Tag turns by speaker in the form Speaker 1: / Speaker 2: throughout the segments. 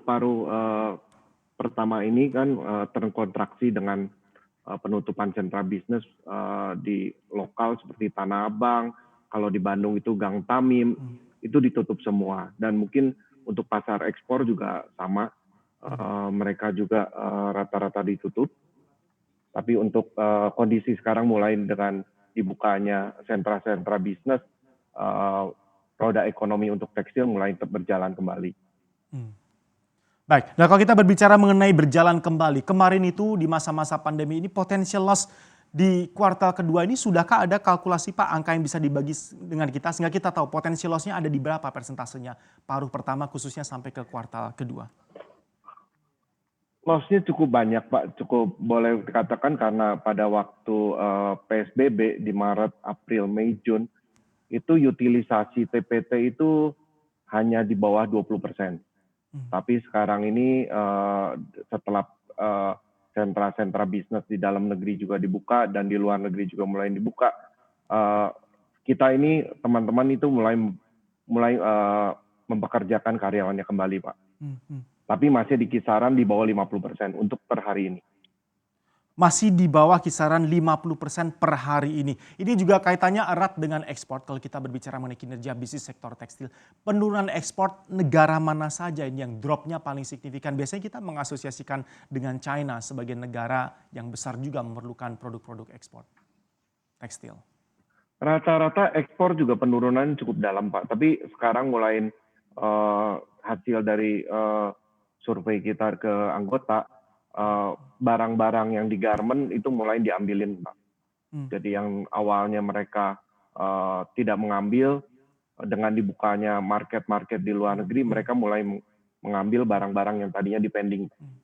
Speaker 1: Paruh pertama ini kan terkontraksi dengan penutupan sentra bisnis di lokal seperti Tanah Abang, kalau di Bandung itu Gang Tamim,
Speaker 2: Mmm,
Speaker 1: itu ditutup semua. Dan mungkin untuk pasar ekspor juga sama,
Speaker 2: mhm.
Speaker 1: mereka juga rata-rata ditutup. Tapi untuk kondisi sekarang mulai dengan dibukanya sentra-sentra bisnis, eee, roda ekonomi untuk tekstil mulai berjalan kembali.
Speaker 2: Mmm. Baik, nah kalau kita berbicara mengenai berjalan kembali, kemarin itu di masa-masa pandemi ini potential loss di kuartal kedua ini sudahkah ada kalkulasi Pak, angka yang bisa dibagi dengan kita sehingga kita tahu potential loss-nya ada di berapa persentasenya paruh pertama khususnya sampai ke kuartal kedua?
Speaker 1: Loss-nya cukup banyak Pak, cukup boleh dikatakan karena pada waktu PSBB di Maret, April, Mei, Jun, itu utilisasi TPT itu hanya di bawah 20%.
Speaker 2: Mmm,
Speaker 1: Tapi sekarang ini setelah eee, sentra-sentra bisnis di dalam negeri juga dibuka dan di luar negeri juga mulai dibuka, eee, kita ini teman-teman itu mulai mulai mempekerjakan karyawannya kembali Pak.
Speaker 2: mhm mhm.
Speaker 1: Tapi masih di kisaran di bawah 50% untuk per hari ini.
Speaker 2: Masih di bawah kisaran 50% per hari ini. Ini juga kaitannya erat dengan ekspor kalau kita berbicara mengenai kinerja bisnis sektor tekstil. Penurunan ekspor negara mana saja ini yang drop-nya paling signifikan? Biasanya kita mengasosiasikan dengan China sebagai negara yang besar juga memerlukan produk-produk ekspor tekstil.
Speaker 1: Rata-rata ekspor juga penurunan cukup dalam Pak, tapi sekarang mulai hasil dari survei kita ke anggota, barang-barang yang di garment itu mulai diambilin Pak.
Speaker 2: Mmm,
Speaker 1: Jadi yang awalnya mereka tidak mengambil, dengan dibukanya market-market di luar
Speaker 2: mhm
Speaker 1: negeri,
Speaker 2: mhm
Speaker 1: mereka mulai mengambil barang-barang yang tadinya di-pending.
Speaker 2: mhm.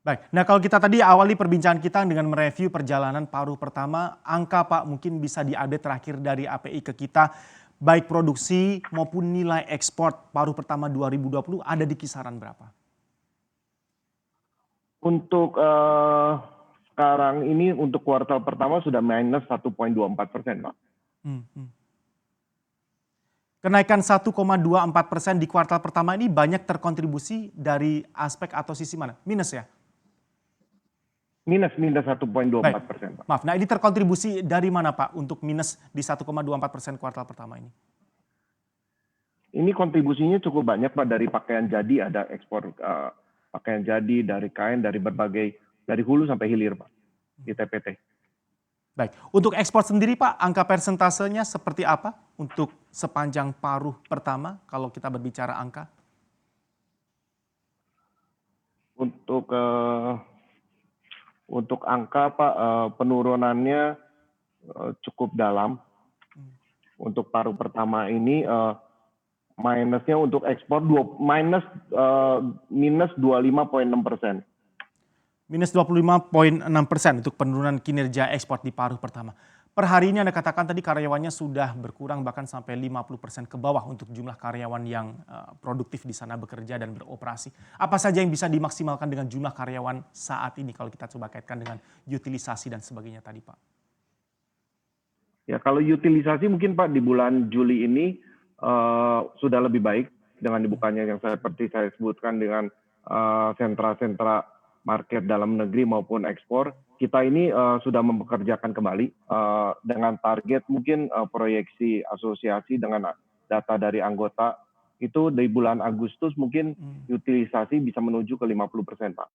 Speaker 2: Baik, nah kalau kita tadi awali perbincangan kita dengan mereview perjalanan paruh pertama, angka Pak mungkin bisa diupdate terakhir dari API ke kita, baik produksi maupun nilai ekspor paruh pertama 2020 ada di kisaran berapa?
Speaker 1: Untuk sekarang ini untuk kuartal pertama sudah minus 1,24% Pak.
Speaker 2: Hmm, hmm. Kenaikan 1,24% di kuartal pertama ini banyak terkontribusi dari aspek atau sisi mana? Minus ya?
Speaker 1: Minus minus
Speaker 2: Baik,
Speaker 1: 1,24% Pak.
Speaker 2: maaf. Nah ini terkontribusi dari mana Pak untuk minus di 1,24% kuartal pertama ini?
Speaker 1: Ini kontribusinya cukup banyak Pak, dari pakaian jadi ada ekspor pakaian jadi, dari kain, dari berbagai, dari hulu sampai hilir Pak, di TPT.
Speaker 2: Baik, untuk ekspor sendiri Pak, angka persentasenya seperti apa untuk sepanjang paruh pertama kalau kita berbicara angka?
Speaker 1: Untuk angka Pak, penurunannya cukup dalam.
Speaker 2: Hmm.
Speaker 1: Untuk paruh pertama ini minusnya untuk ekspor minus 25,6%.
Speaker 2: Minus 25,6% untuk penurunan kinerja ekspor di paruh pertama. Per hari ini Anda katakan tadi karyawannya sudah berkurang bahkan sampai 50% ke bawah untuk jumlah karyawan yang produktif di sana bekerja dan beroperasi. Apa saja yang bisa dimaksimalkan dengan jumlah karyawan saat ini kalau kita coba kaitkan dengan utilisasi dan sebagainya tadi Pak?
Speaker 1: Ya kalau utilisasi mungkin Pak di bulan Juli ini sudah lebih baik dengan
Speaker 2: Hmm.
Speaker 1: dibukanya yang seperti saya sebutkan dengan sentra-sentra market dalam negeri maupun ekspor. Kita ini sudah mempekerjakan kembali dengan target mungkin proyeksi asosiasi dengan data dari anggota itu di bulan Agustus mungkin
Speaker 2: Hmm.
Speaker 1: utilisasi bisa menuju ke 50% Pak.